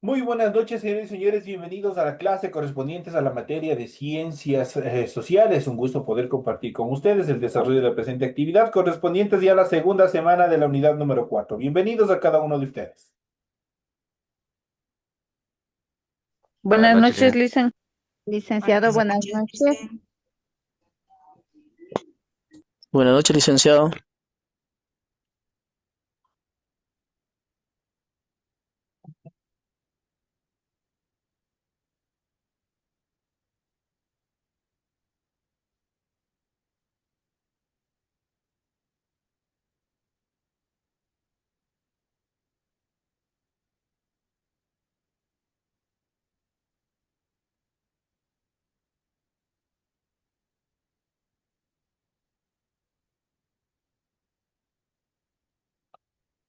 Muy buenas noches, señores y señores. Bienvenidos a la clase correspondientes a la materia de ciencias sociales. Un gusto poder compartir con ustedes el desarrollo de la presente actividad correspondientes ya a la segunda semana de la unidad número 4. Bienvenidos a cada uno de ustedes. Buenas Buenas noches, noches, licenciado. Buenas noches. buenas noches, licenciado.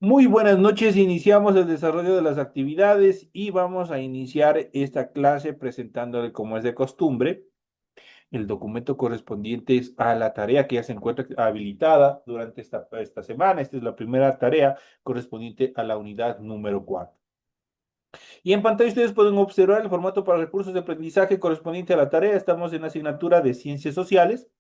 Muy buenas noches. Iniciamos el desarrollo de las actividades y vamos a iniciar esta clase presentándole, como es de costumbre, el documento correspondiente a la tarea que ya se encuentra habilitada durante esta semana. Esta es la primera tarea correspondiente a la unidad número 4. Y en pantalla ustedes pueden observar el formato para recursos de aprendizaje correspondiente a la tarea. Estamos en la asignatura de Ciencias Sociales,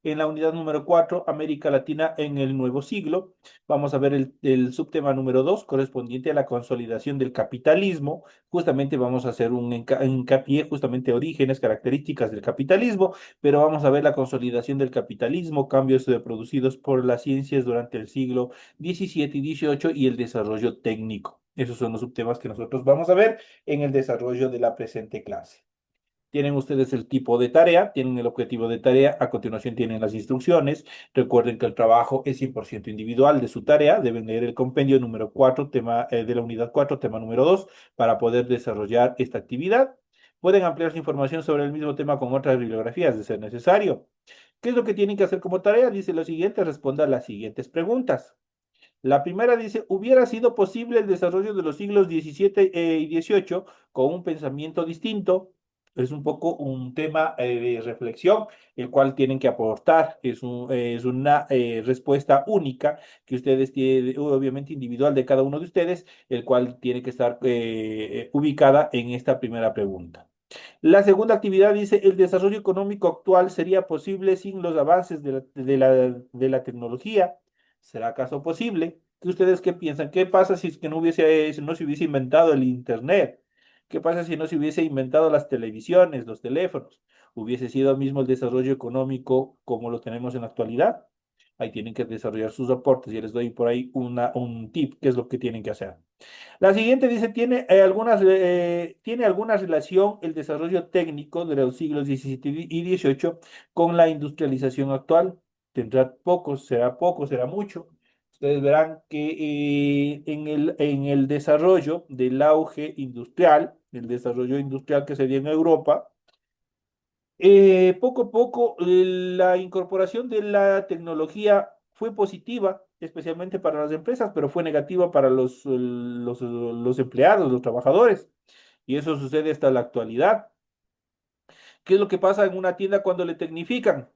en la unidad número 4, América Latina en el nuevo siglo. Vamos a ver el subtema número 2, correspondiente a la consolidación del capitalismo. Justamente vamos a hacer un hincapié, justamente orígenes, características del capitalismo, pero vamos a ver la consolidación del capitalismo, cambios producidos por las ciencias durante el siglo XVII y XVIII y el desarrollo técnico. Esos son los subtemas que nosotros vamos a ver en el desarrollo de la presente clase. Tienen ustedes el tipo de tarea, tienen el objetivo de tarea, a continuación tienen las instrucciones. Recuerden que el trabajo es 100% individual de su tarea, deben leer el compendio número 4, tema de la unidad 4, tema número 2, para poder desarrollar esta actividad. Pueden ampliar su información sobre el mismo tema con otras bibliografías de ser necesario. ¿Qué es lo que tienen que hacer como tarea? Dice lo siguiente, responda a las siguientes preguntas. La primera dice, ¿hubiera sido posible el desarrollo de los siglos XVII y XVIII con un pensamiento distinto? Es un poco un tema de reflexión, el cual tienen que aportar. Es una respuesta única que ustedes tienen, obviamente individual de cada uno de ustedes, el cual tiene que estar ubicada en esta primera pregunta. La segunda actividad dice, ¿el desarrollo económico actual sería posible sin los avances de la tecnología? ¿Será acaso posible? ¿Qué ustedes qué piensan? ¿Qué pasa si es que si no se hubiese inventado el Internet? ¿Qué pasa si no se hubiese inventado las televisiones, los teléfonos? ¿Hubiese sido mismo el desarrollo económico como lo tenemos en la actualidad? Ahí tienen que desarrollar sus aportes. Y les doy por ahí un tip, qué es lo que tienen que hacer. La siguiente dice, ¿tiene alguna relación el desarrollo técnico de los siglos XVII y XVIII con la industrialización actual? ¿Tendrá poco, será mucho? Ustedes verán que en el desarrollo del auge industrial, el desarrollo industrial que se dio en Europa, poco a poco la incorporación de la tecnología fue positiva, especialmente para las empresas, pero fue negativa para los empleados, los trabajadores. Y eso sucede hasta la actualidad. ¿Qué es lo que pasa en una tienda cuando le tecnifican?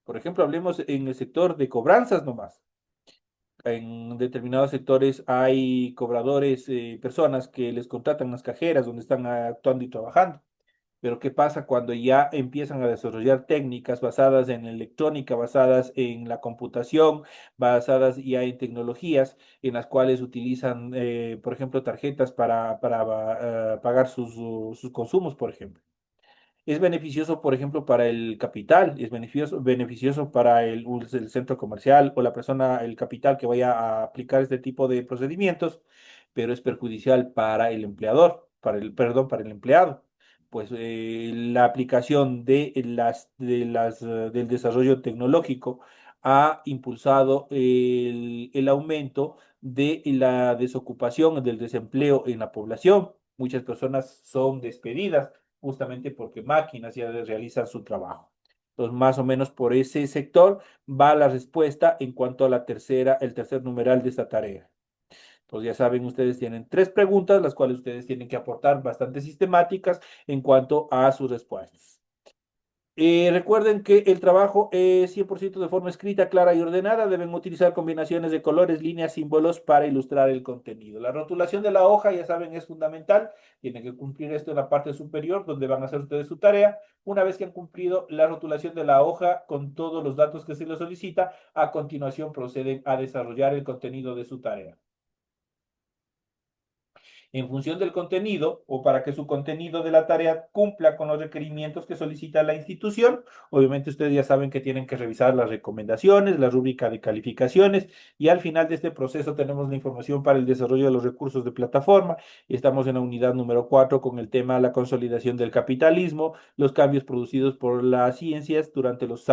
Por ejemplo, hablemos en el sector de cobranzas nomás. En determinados sectores hay cobradores, personas que les contratan las cajeras donde están actuando y trabajando. Pero ¿qué pasa cuando ya empiezan a desarrollar técnicas basadas en electrónica, basadas en la computación, basadas ya en tecnologías en las cuales utilizan, por ejemplo, tarjetas para pagar sus consumos, por ejemplo? Es beneficioso, por ejemplo, para el capital, es beneficioso para el centro comercial o la persona, el capital que vaya a aplicar este tipo de procedimientos, pero es perjudicial para el empleador, perdón, para el empleado. Pues la aplicación del desarrollo tecnológico ha impulsado el aumento de la desocupación, del desempleo en la población. Muchas personas son despedidas justamente porque máquinas ya realizan su trabajo. Entonces, más o menos por ese sector va la respuesta en cuanto a el tercer numeral de esta tarea. Entonces, ya saben, ustedes tienen tres preguntas, las cuales ustedes tienen que aportar bastante sistemáticas en cuanto a sus respuestas. Recuerden que el trabajo es 100% de forma escrita, clara y ordenada. Deben utilizar combinaciones de colores, líneas, símbolos para ilustrar el contenido. La rotulación de la hoja, ya saben, es fundamental. Tienen que cumplir esto en la parte superior, donde van a hacer ustedes su tarea. Una vez que han cumplido la rotulación de la hoja con todos los datos que se les solicita, a continuación proceden a desarrollar el contenido de su tarea. En función del contenido o para que su contenido de la tarea cumpla con los requerimientos que solicita la institución. Obviamente ustedes ya saben que tienen que revisar las recomendaciones, la rúbrica de calificaciones y al final de este proceso tenemos la información para el desarrollo de los recursos de plataforma. Estamos en la unidad número 4 con el tema la consolidación del capitalismo, los cambios producidos por las ciencias durante los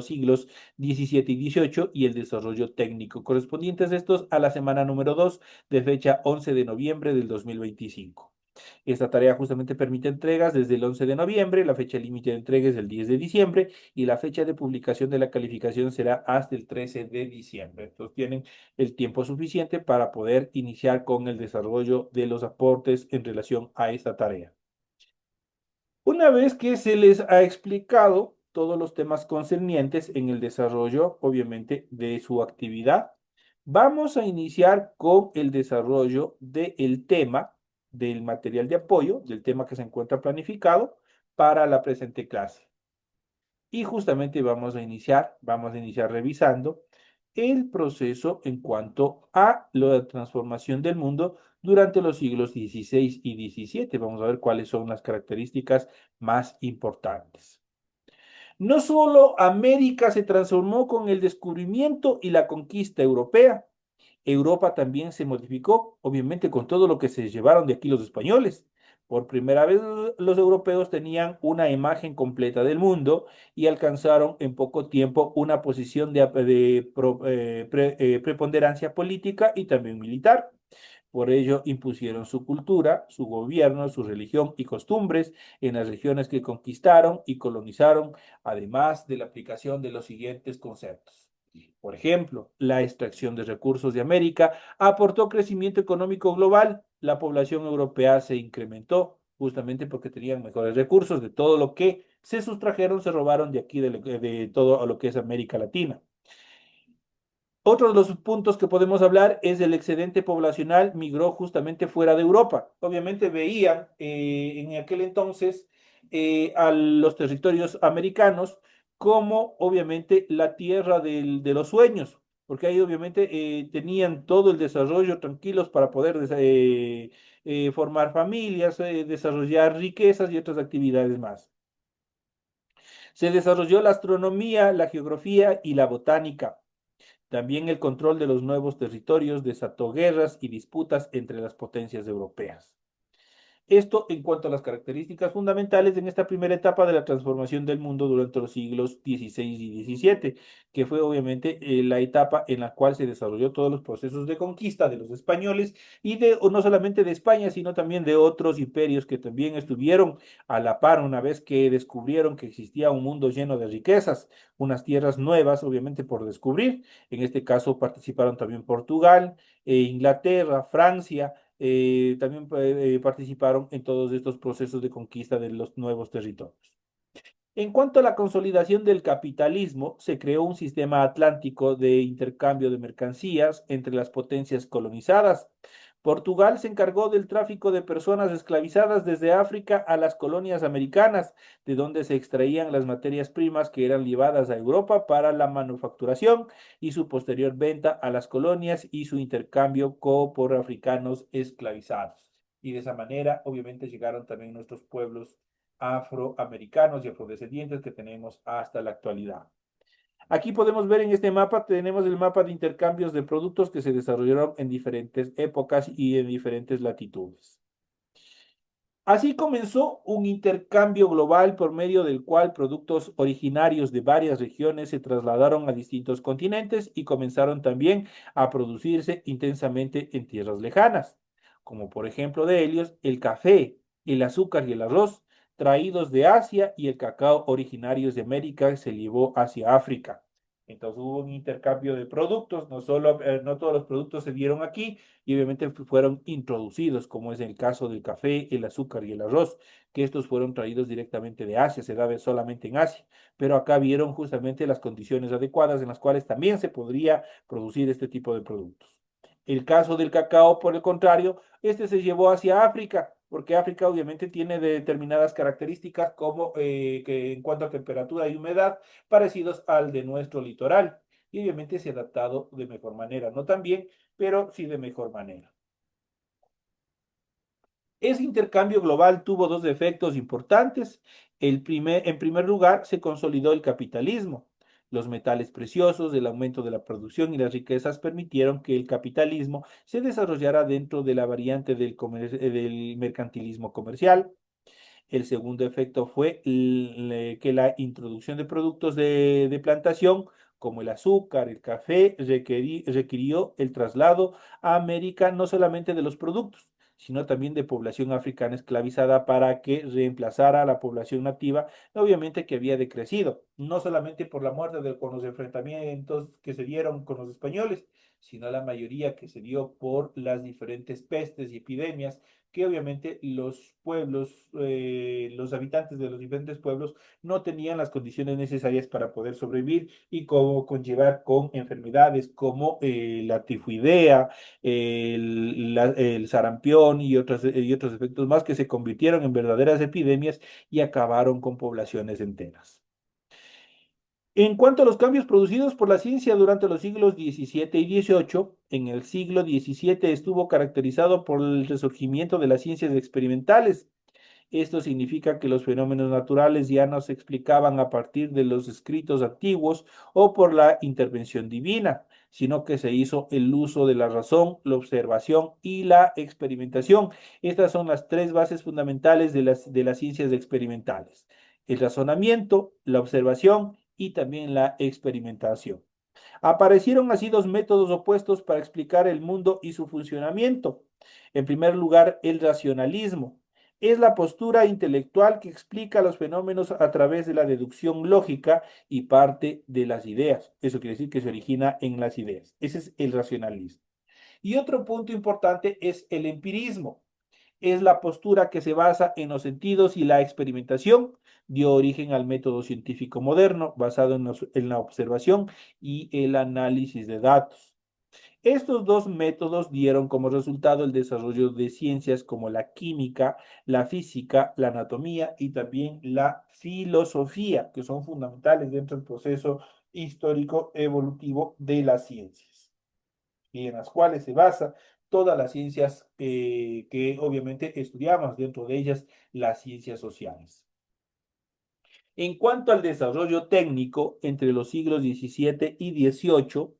siglos XVII y XVIII y el desarrollo técnico correspondientes estos a la semana número 2 de fecha 11 de noviembre del 2025. Esta tarea justamente permite entregas desde el 11 de noviembre, la fecha límite de entrega es el 10 de diciembre y la fecha de publicación de la calificación será hasta el 13 de diciembre. Entonces tienen el tiempo suficiente para poder iniciar con el desarrollo de los aportes en relación a esta tarea. Una vez que se les ha explicado todos los temas concernientes en el desarrollo, obviamente, de su actividad, vamos a iniciar con el desarrollo del tema, del material de apoyo, del tema que se encuentra planificado para la presente clase. Y justamente vamos a iniciar revisando el proceso en cuanto a la transformación del mundo durante los siglos XVI y XVII. Vamos a ver cuáles son las características más importantes. No solo América se transformó con el descubrimiento y la conquista europea, Europa también se modificó, obviamente con todo lo que se llevaron de aquí los españoles. Por primera vez los europeos tenían una imagen completa del mundo y alcanzaron en poco tiempo una posición de preponderancia política y también militar. Por ello impusieron su cultura, su gobierno, su religión y costumbres en las regiones que conquistaron y colonizaron, además de la aplicación de los siguientes conceptos. Por ejemplo, la extracción de recursos de América aportó crecimiento económico global. La población europea se incrementó justamente porque tenían mejores recursos de todo lo que se sustrajeron, se robaron de aquí, de todo lo que es América Latina. Otro de los puntos que podemos hablar es el excedente poblacional migró justamente fuera de Europa. Obviamente veían en aquel entonces a los territorios americanos como obviamente la tierra de los sueños, porque ahí obviamente tenían todo el desarrollo tranquilos para poder formar familias, desarrollar riquezas y otras actividades más. Se desarrolló la astronomía, la geografía y la botánica. También el control de los nuevos territorios desató guerras y disputas entre las potencias europeas. Esto en cuanto a las características fundamentales en esta primera etapa de la transformación del mundo durante los siglos XVI y XVII, que fue obviamente la etapa en la cual se desarrolló todos los procesos de conquista de los españoles y o no solamente de España, sino también de otros imperios que también estuvieron a la par una vez que descubrieron que existía un mundo lleno de riquezas, unas tierras nuevas, obviamente por descubrir. En este caso participaron también Portugal, Inglaterra, Francia también participaron en todos estos procesos de conquista de los nuevos territorios. En cuanto a la consolidación del capitalismo, se creó un sistema atlántico de intercambio de mercancías entre las potencias colonizadas. Portugal se encargó del tráfico de personas esclavizadas desde África a las colonias americanas, de donde se extraían las materias primas que eran llevadas a Europa para la manufacturación y su posterior venta a las colonias y su intercambio por africanos esclavizados. Y de esa manera, obviamente, llegaron también nuestros pueblos afroamericanos y afrodescendientes que tenemos hasta la actualidad. Aquí podemos ver en este mapa, tenemos el mapa de intercambios de productos que se desarrollaron en diferentes épocas y en diferentes latitudes. Así comenzó un intercambio global por medio del cual productos originarios de varias regiones se trasladaron a distintos continentes y comenzaron también a producirse intensamente en tierras lejanas, como por ejemplo de ellos el café, el azúcar y el arroz, traídos de Asia y el cacao originarios de América se llevó hacia África. Entonces hubo un intercambio de productos, no todos los productos se dieron aquí y obviamente fueron introducidos, como es el caso del café, el azúcar y el arroz, que estos fueron traídos directamente de Asia, se daba solamente en Asia, pero acá vieron justamente las condiciones adecuadas en las cuales también se podría producir este tipo de productos. El caso del cacao, por el contrario, este se llevó hacia África, porque África obviamente tiene determinadas características como que en cuanto a temperatura y humedad parecidos al de nuestro litoral. Y obviamente se ha adaptado de mejor manera, no tan bien, pero sí de mejor manera. Ese intercambio global tuvo dos efectos importantes. En primer lugar, se consolidó el capitalismo. Los metales preciosos, el aumento de la producción y las riquezas permitieron que el capitalismo se desarrollara dentro de la variante del mercantilismo comercial. El segundo efecto fue que la introducción de productos de plantación, como el azúcar, el café, requirió el traslado a América no solamente de los productos, sino también de población africana esclavizada para que reemplazara a la población nativa, obviamente que había decrecido, no solamente por la muerte con los enfrentamientos que se dieron con los españoles, sino la mayoría que se dio por las diferentes pestes y epidemias que obviamente los pueblos, los habitantes de los diferentes pueblos no tenían las condiciones necesarias para poder sobrevivir y como conllevar con enfermedades como la tifoidea, el sarampión y otros efectos más que se convirtieron en verdaderas epidemias y acabaron con poblaciones enteras. En cuanto a los cambios producidos por la ciencia durante los siglos XVII y XVIII, en el siglo XVII estuvo caracterizado por el resurgimiento de las ciencias experimentales. Esto significa que los fenómenos naturales ya no se explicaban a partir de los escritos antiguos o por la intervención divina, sino que se hizo el uso de la razón, la observación y la experimentación. Estas son las tres bases fundamentales de las ciencias experimentales: el razonamiento, la observación y también la experimentación. Aparecieron así dos métodos opuestos para explicar el mundo y su funcionamiento. En primer lugar, el racionalismo. Es la postura intelectual que explica los fenómenos a través de la deducción lógica y parte de las ideas. Eso quiere decir que se origina en las ideas. Ese es el racionalismo. Y otro punto importante es el empirismo. Es la postura que se basa en los sentidos y la experimentación. Dio origen al método científico moderno basado en la observación y el análisis de datos. Estos dos métodos dieron como resultado el desarrollo de ciencias como la química, la física, la anatomía y también la filosofía, que son fundamentales dentro del proceso histórico evolutivo de las ciencias y en las cuales se basa todas las ciencias que obviamente estudiamos, dentro de ellas las ciencias sociales. En cuanto al desarrollo técnico, entre los siglos XVII y XVIII,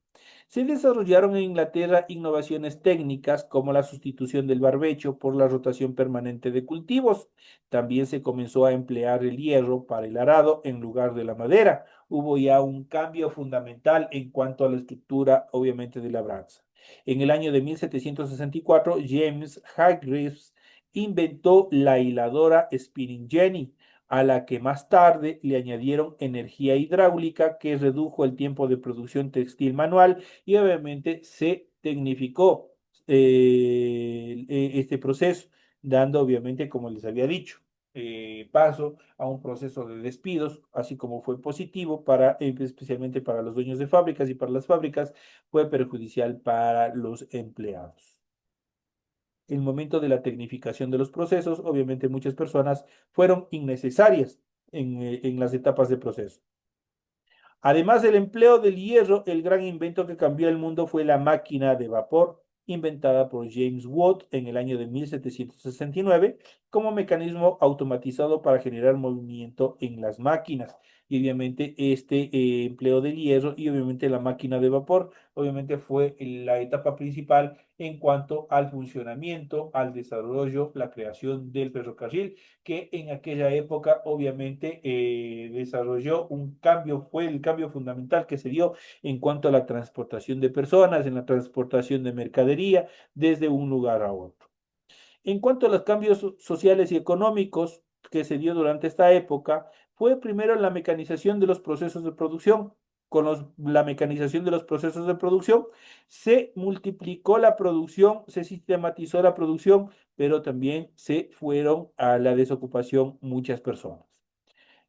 se desarrollaron en Inglaterra innovaciones técnicas como la sustitución del barbecho por la rotación permanente de cultivos. También se comenzó a emplear el hierro para el arado en lugar de la madera. Hubo ya un cambio fundamental en cuanto a la estructura, obviamente, de labranza. En el año de 1764, James Hargreaves inventó la hiladora spinning jenny, a la que más tarde le añadieron energía hidráulica que redujo el tiempo de producción textil manual y obviamente se tecnificó este proceso, dando obviamente, como les había dicho, paso a un proceso de despidos, así como fue positivo para, especialmente para los dueños de fábricas y para las fábricas, fue perjudicial para los empleados. El momento de la tecnificación de los procesos, obviamente muchas personas fueron innecesarias en las etapas de proceso. Además del empleo del hierro, el gran invento que cambió el mundo fue la máquina de vapor, inventada por James Watt en el año de 1769 como mecanismo automatizado para generar movimiento en las máquinas. Y obviamente este empleo del hierro y obviamente la máquina de vapor, obviamente fue la etapa principal en cuanto al funcionamiento, al desarrollo, la creación del ferrocarril, que en aquella época obviamente desarrolló un cambio, fue el cambio fundamental que se dio en cuanto a la transportación de personas, en la transportación de mercadería desde un lugar a otro. En cuanto a los cambios sociales y económicos que se dio durante esta época, fue primero la mecanización de los procesos de producción. con la mecanización de los procesos de producción, se multiplicó la producción, se sistematizó la producción, pero también se fueron a la desocupación muchas personas.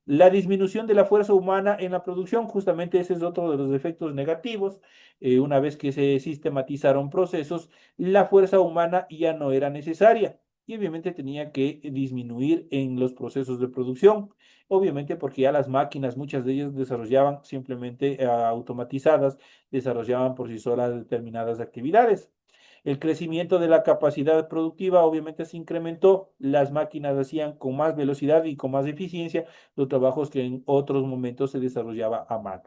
La disminución de la fuerza humana en la producción, justamente ese es otro de los efectos negativos. Una vez que se sistematizaron procesos, la fuerza humana ya no era necesaria y obviamente tenía que disminuir en los procesos de producción. Obviamente porque ya las máquinas, muchas de ellas desarrollaban simplemente automatizadas, desarrollaban por sí solas determinadas actividades. El crecimiento de la capacidad productiva obviamente se incrementó, las máquinas hacían con más velocidad y con más eficiencia los trabajos que en otros momentos se desarrollaba a mano.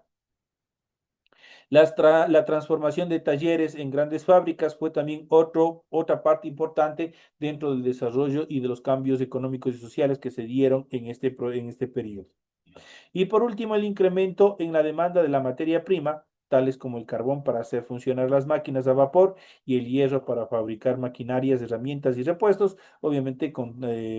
La transformación de talleres en grandes fábricas fue también otra parte importante dentro del desarrollo y de los cambios económicos y sociales que se dieron en este periodo. Y por último, el incremento en la demanda de la materia prima, tales como el carbón para hacer funcionar las máquinas a vapor y el hierro para fabricar maquinarias, herramientas y repuestos, obviamente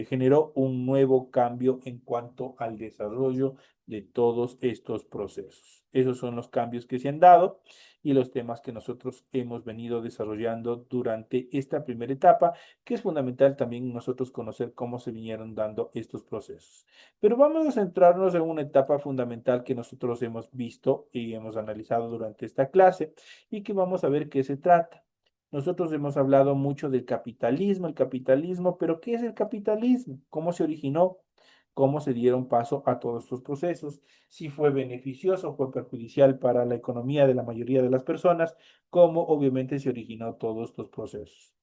generó un nuevo cambio en cuanto al desarrollo de todos estos procesos. Esos son los cambios que se han dado y los temas que nosotros hemos venido desarrollando durante esta primera etapa, que es fundamental también nosotros conocer cómo se vinieron dando estos procesos. Pero vamos a centrarnos en una etapa fundamental que nosotros hemos visto y hemos analizado durante esta clase y que vamos a ver qué se trata. Nosotros hemos hablado mucho del capitalismo, pero ¿qué es el capitalismo? ¿Cómo se originó? ¿Cómo se dieron paso a todos estos procesos? Si fue beneficioso o fue perjudicial para la economía de la mayoría de las personas, cómo obviamente se originó todos estos procesos.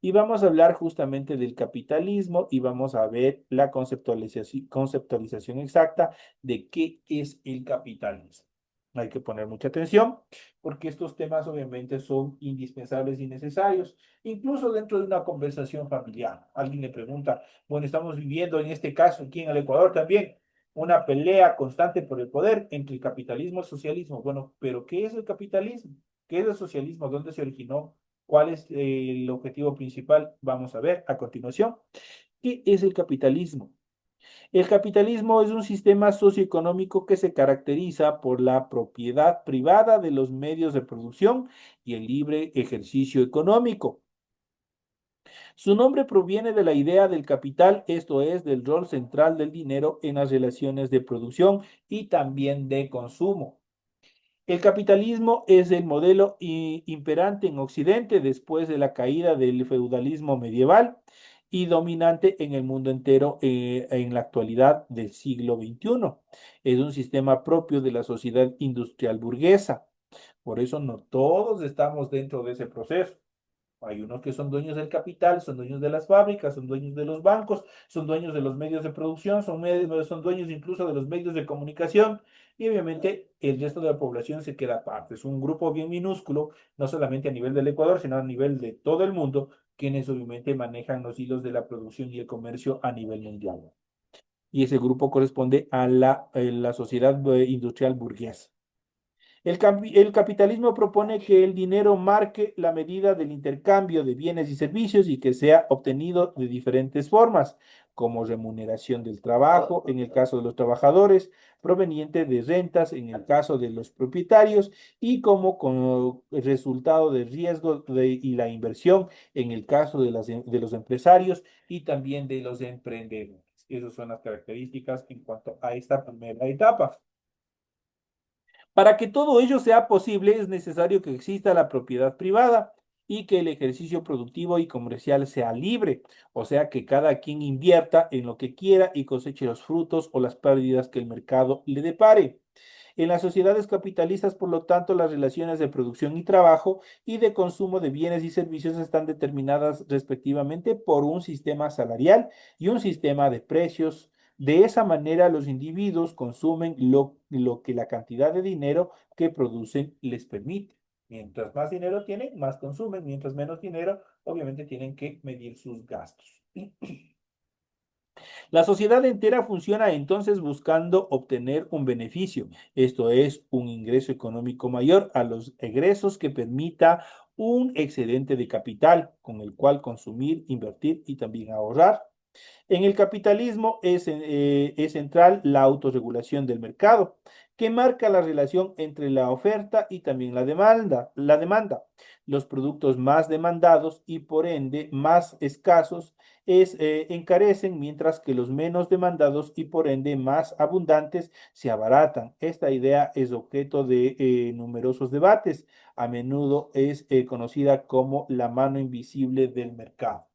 Y vamos a hablar justamente del capitalismo y vamos a ver la conceptualización exacta de qué es el capitalismo. Hay que poner mucha atención porque estos temas obviamente son indispensables y necesarios, incluso dentro de una conversación familiar. Alguien le pregunta, bueno, estamos viviendo en este caso aquí en el Ecuador también una pelea constante por el poder entre el capitalismo y el socialismo. Bueno, pero ¿qué es el capitalismo? ¿Qué es el socialismo? ¿Dónde se originó? ¿Cuál es el objetivo principal? Vamos a ver a continuación. ¿Qué es el capitalismo? El capitalismo es un sistema socioeconómico que se caracteriza por la propiedad privada de los medios de producción y el libre ejercicio económico. Su nombre proviene de la idea del capital, esto es, del rol central del dinero en las relaciones de producción y también de consumo. El capitalismo es el modelo imperante en Occidente después de la caída del feudalismo medieval y dominante en el mundo entero en la actualidad del siglo XXI. Es un sistema propio de la sociedad industrial burguesa. Por eso no todos estamos dentro de ese proceso. Hay unos que son dueños del capital, son dueños de las fábricas, son dueños de los bancos, son dueños de los medios de producción, son dueños incluso de los medios de comunicación y obviamente el resto de la población se queda aparte. Es un grupo bien minúsculo, no solamente a nivel del Ecuador, sino a nivel de todo el mundo, quienes obviamente manejan los hilos de la producción y el comercio a nivel mundial. Y ese grupo corresponde a la sociedad industrial burguesa. El capitalismo propone que el dinero marque la medida del intercambio de bienes y servicios y que sea obtenido de diferentes formas, como remuneración del trabajo en el caso de los trabajadores, proveniente de rentas en el caso de los propietarios y como resultado del riesgo y la inversión en el caso de los empresarios y también de los emprendedores. Esas son las características en cuanto a esta primera etapa. Para que todo ello sea posible, es necesario que exista la propiedad privada y que el ejercicio productivo y comercial sea libre, o sea, que cada quien invierta en lo que quiera y coseche los frutos o las pérdidas que el mercado le depare. En las sociedades capitalistas, por lo tanto, las relaciones de producción y trabajo y de consumo de bienes y servicios están determinadas respectivamente por un sistema salarial y un sistema de precios. De esa manera, los individuos consumen lo que la cantidad de dinero que producen les permite. Mientras más dinero tienen, más consumen. Mientras menos dinero, obviamente tienen que medir sus gastos. La sociedad entera funciona entonces buscando obtener un beneficio, esto es, un ingreso económico mayor a los egresos que permita un excedente de capital con el cual consumir, invertir y también ahorrar. En el capitalismo es central la autorregulación del mercado, que marca la relación entre la oferta y también la demanda. Los productos más demandados y por ende más escasos encarecen, mientras que los menos demandados y por ende más abundantes se abaratan. Esta idea es objeto de numerosos debates. A menudo es conocida como la mano invisible del mercado.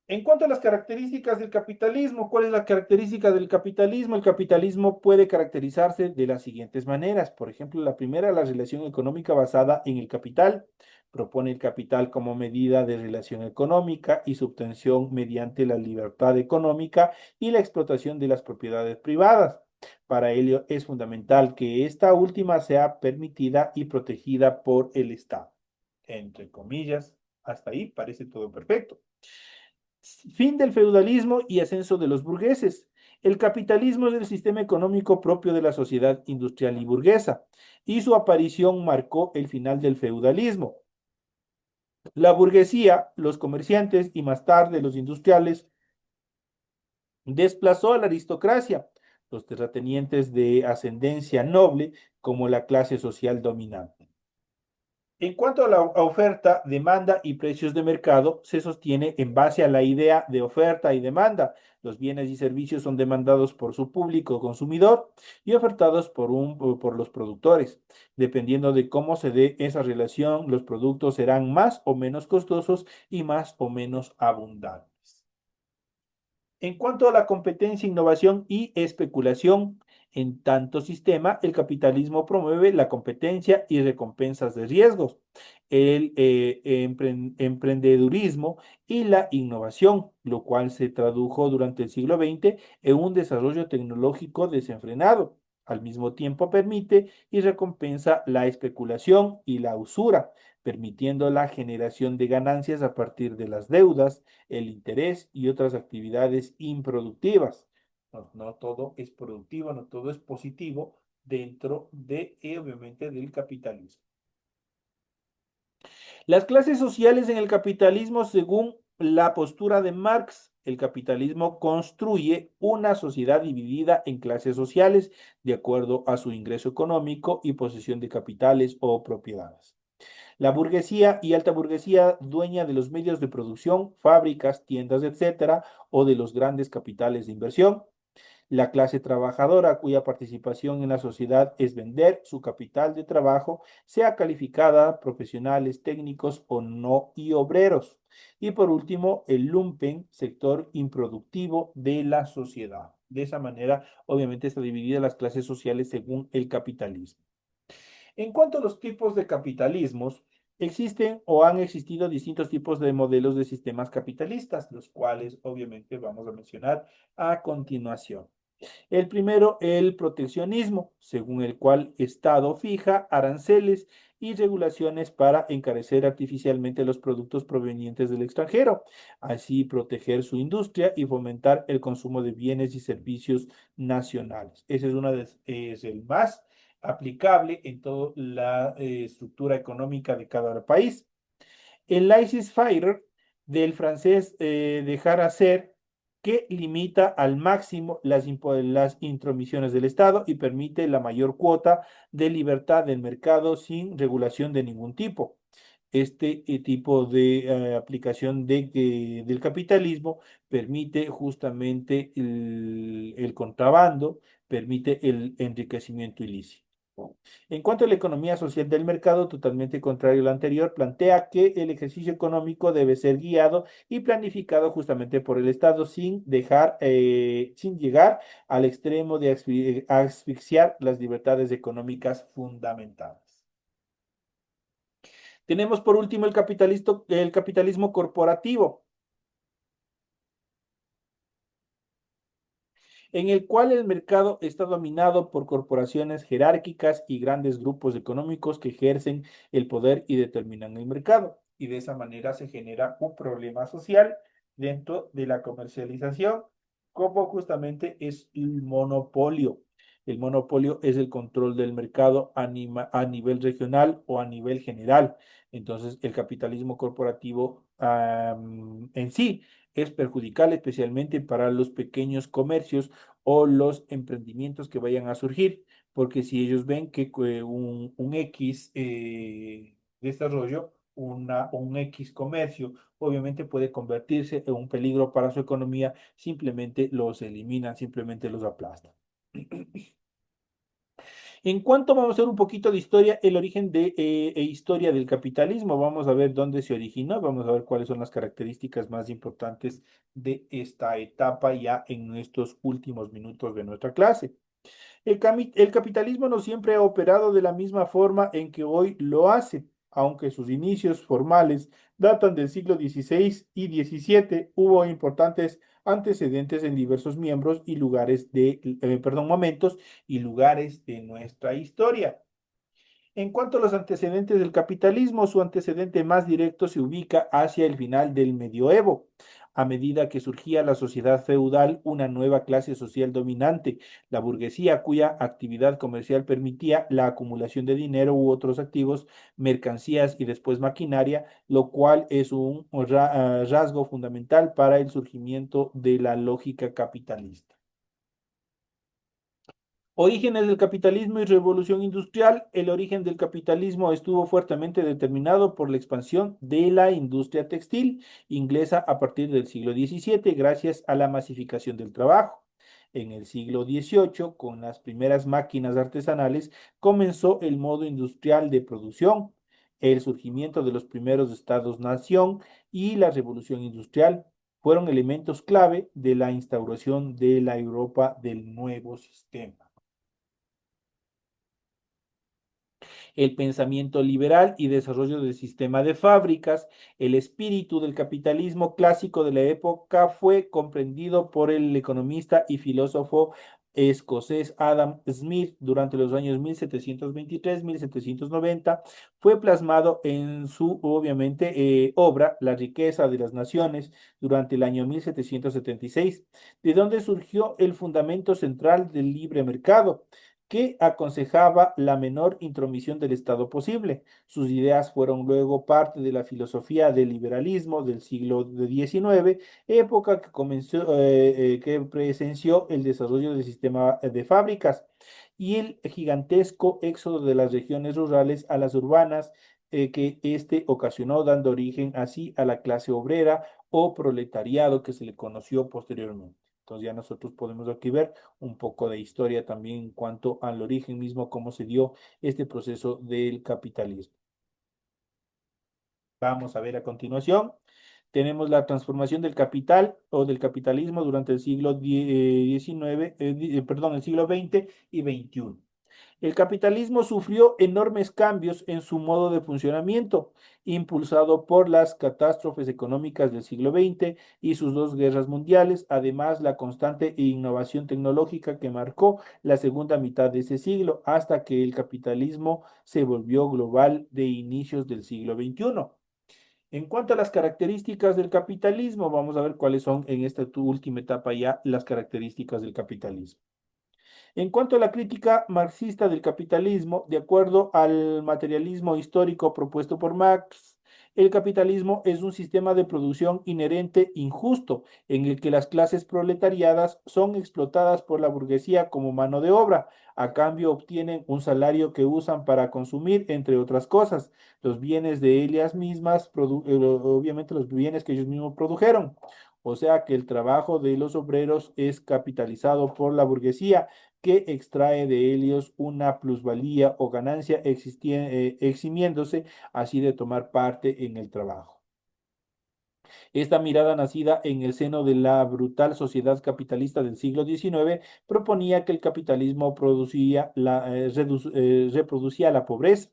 En cuanto a las características del capitalismo, ¿cuál es la característica del capitalismo? El capitalismo puede caracterizarse de las siguientes maneras. Por ejemplo, la primera, la relación económica basada en el capital. Propone el capital como medida de relación económica y su obtención mediante la libertad económica y la explotación de las propiedades privadas. Para ello es fundamental que esta última sea permitida y protegida por el Estado. Entre comillas, hasta ahí parece todo perfecto. Fin del feudalismo y ascenso de los burgueses. El capitalismo es el sistema económico propio de la sociedad industrial y burguesa, y su aparición marcó el final del feudalismo. La burguesía, los comerciantes y más tarde los industriales desplazó a la aristocracia, los terratenientes de ascendencia noble como la clase social dominante. En cuanto a la oferta, demanda y precios de mercado, se sostiene en base a la idea de oferta y demanda. Los bienes y servicios son demandados por su público consumidor y ofertados por los productores. Dependiendo de cómo se dé esa relación, los productos serán más o menos costosos y más o menos abundantes. En cuanto a la competencia, innovación y especulación, en tanto sistema, el capitalismo promueve la competencia y recompensas de riesgos, el emprendedurismo y la innovación, lo cual se tradujo durante el siglo XX en un desarrollo tecnológico desenfrenado. Al mismo tiempo permite y recompensa la especulación y la usura, permitiendo la generación de ganancias a partir de las deudas, el interés y otras actividades improductivas. No, no todo es productivo, no todo es positivo dentro de, obviamente, del capitalismo. Las clases sociales en el capitalismo, según la postura de Marx, el capitalismo construye una sociedad dividida en clases sociales de acuerdo a su ingreso económico y posesión de capitales o propiedades. La burguesía y alta burguesía, dueña de los medios de producción, fábricas, tiendas, etcétera, o de los grandes capitales de inversión. La clase trabajadora, cuya participación en la sociedad es vender su capital de trabajo, sea calificada, profesionales, técnicos o no, y obreros. Y por último, el lumpen, sector improductivo de la sociedad. De esa manera, obviamente, está dividida las clases sociales según el capitalismo. En cuanto a los tipos de capitalismos, existen o han existido distintos tipos de modelos de sistemas capitalistas, los cuales obviamente vamos a mencionar a continuación. El primero, el proteccionismo, según el cual Estado fija aranceles y regulaciones para encarecer artificialmente los productos provenientes del extranjero, así proteger su industria y fomentar el consumo de bienes y servicios nacionales. Ese es el más aplicable en toda la estructura económica de cada país. El laissez-faire del francés dejar hacer, que limita al máximo las intromisiones del Estado y permite la mayor cuota de libertad del mercado sin regulación de ningún tipo. Este tipo de aplicación del capitalismo permite justamente el contrabando, permite el enriquecimiento ilícito. En cuanto a la economía social del mercado, totalmente contrario a lo anterior, plantea que el ejercicio económico debe ser guiado y planificado justamente por el Estado sin llegar al extremo de asfixiar las libertades económicas fundamentales. Tenemos por último el capitalismo corporativo, en el cual el mercado está dominado por corporaciones jerárquicas y grandes grupos económicos que ejercen el poder y determinan el mercado. Y de esa manera se genera un problema social dentro de la comercialización, como justamente es el monopolio. El monopolio es el control del mercado a nivel regional o a nivel general. Entonces, el capitalismo corporativo en sí es perjudicial especialmente para los pequeños comercios o los emprendimientos que vayan a surgir, porque si ellos ven que un X desarrollo, un X comercio, obviamente puede convertirse en un peligro para su economía, simplemente los eliminan, simplemente los aplastan. En cuanto vamos a hacer un poquito de historia, el origen e historia del capitalismo, vamos a ver dónde se originó, vamos a ver cuáles son las características más importantes de esta etapa ya en estos últimos minutos de nuestra clase. El capitalismo no siempre ha operado de la misma forma en que hoy lo hace, aunque sus inicios formales datan del siglo XVI y XVII, hubo importantes antecedentes en diversos miembros y lugares momentos y lugares de nuestra historia. En cuanto a los antecedentes del capitalismo, su antecedente más directo se ubica hacia el final del medioevo. A medida que surgía la sociedad feudal, una nueva clase social dominante, la burguesía, cuya actividad comercial permitía la acumulación de dinero u otros activos, mercancías y después maquinaria, lo cual es un rasgo fundamental para el surgimiento de la lógica capitalista. Orígenes del capitalismo y revolución industrial. El origen del capitalismo estuvo fuertemente determinado por la expansión de la industria textil inglesa a partir del siglo XVII, gracias a la masificación del trabajo. En el siglo XVIII, con las primeras máquinas artesanales, comenzó el modo industrial de producción, el surgimiento de los primeros estados-nación y la revolución industrial fueron elementos clave de la instauración de la Europa del nuevo sistema. El pensamiento liberal y desarrollo del sistema de fábricas. El espíritu del capitalismo clásico de la época fue comprendido por el economista y filósofo escocés Adam Smith durante los años 1723-1790. Fue plasmado en su, obviamente, obra La riqueza de las naciones durante el año 1776, de donde surgió el fundamento central del libre mercado que aconsejaba la menor intromisión del Estado posible. Sus ideas fueron luego parte de la filosofía del liberalismo del siglo XIX, época que que presenció el desarrollo del sistema de fábricas y el gigantesco éxodo de las regiones rurales a las urbanas que este ocasionó, dando origen así a la clase obrera o proletariado que se le conoció posteriormente. Entonces ya nosotros podemos aquí ver un poco de historia también en cuanto al origen mismo, cómo se dio este proceso del capitalismo. Vamos a ver a continuación. Tenemos la transformación del capital o del capitalismo durante el siglo XIX, perdón, el siglo XX y XXI. El capitalismo sufrió enormes cambios en su modo de funcionamiento, impulsado por las catástrofes económicas del siglo XX y sus dos guerras mundiales, además la constante innovación tecnológica que marcó la segunda mitad de ese siglo, hasta que el capitalismo se volvió global de inicios del siglo XXI. En cuanto a las características del capitalismo, vamos a ver cuáles son en esta última etapa ya las características del capitalismo. En cuanto a la crítica marxista del capitalismo, de acuerdo al materialismo histórico propuesto por Marx, el capitalismo es un sistema de producción inherente injusto, en el que las clases proletariadas son explotadas por la burguesía como mano de obra. A cambio obtienen un salario que usan para consumir, entre otras cosas, los bienes de ellas mismas, obviamente los bienes que ellos mismos produjeron. O sea que el trabajo de los obreros es capitalizado por la burguesía que extrae de ellos una plusvalía o ganancia eximiéndose así de tomar parte en el trabajo. Esta mirada nacida en el seno de la brutal sociedad capitalista del siglo XIX proponía que el capitalismo reproducía la pobreza,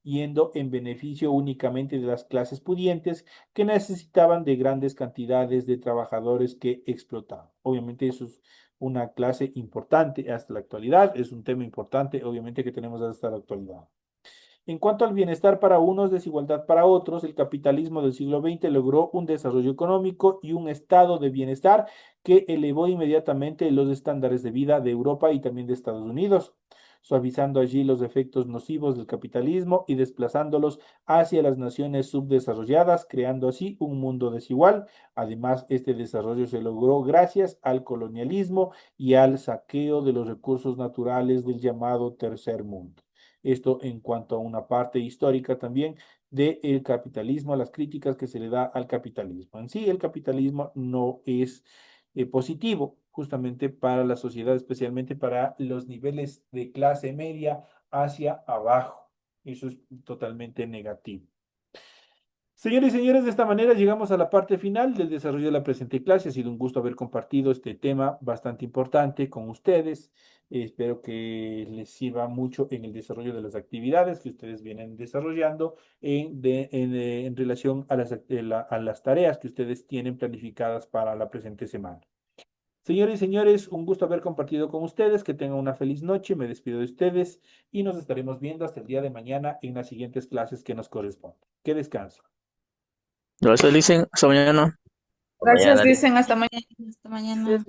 yendo en beneficio únicamente de las clases pudientes que necesitaban de grandes cantidades de trabajadores que explotaban. Obviamente eso es una clase importante hasta la actualidad, es un tema importante, obviamente, que tenemos hasta la actualidad. En cuanto al bienestar para unos, desigualdad para otros, el capitalismo del siglo XX logró un desarrollo económico y un estado de bienestar que elevó inmediatamente los estándares de vida de Europa y también de Estados Unidos, suavizando allí los efectos nocivos del capitalismo y desplazándolos hacia las naciones subdesarrolladas, creando así un mundo desigual. Además, este desarrollo se logró gracias al colonialismo y al saqueo de los recursos naturales del llamado Tercer Mundo. Esto en cuanto a una parte histórica también del capitalismo, las críticas que se le da al capitalismo. En sí, el capitalismo no es positivo justamente para la sociedad, especialmente para los niveles de clase media hacia abajo. Eso es totalmente negativo. Señores y señores, de esta manera llegamos a la parte final del desarrollo de la presente clase. Ha sido un gusto haber compartido este tema bastante importante con ustedes. Espero que les sirva mucho en el desarrollo de las actividades que ustedes vienen desarrollando en relación a a las tareas que ustedes tienen planificadas para la presente semana. Señores y señores, un gusto haber compartido con ustedes. Que tengan una feliz noche. Me despido de ustedes y nos estaremos viendo hasta el día de mañana en las siguientes clases que nos corresponden. Que descansen. Gracias, Licen. Hasta mañana. Gracias, Mañana, dicen hasta mañana. hasta mañana.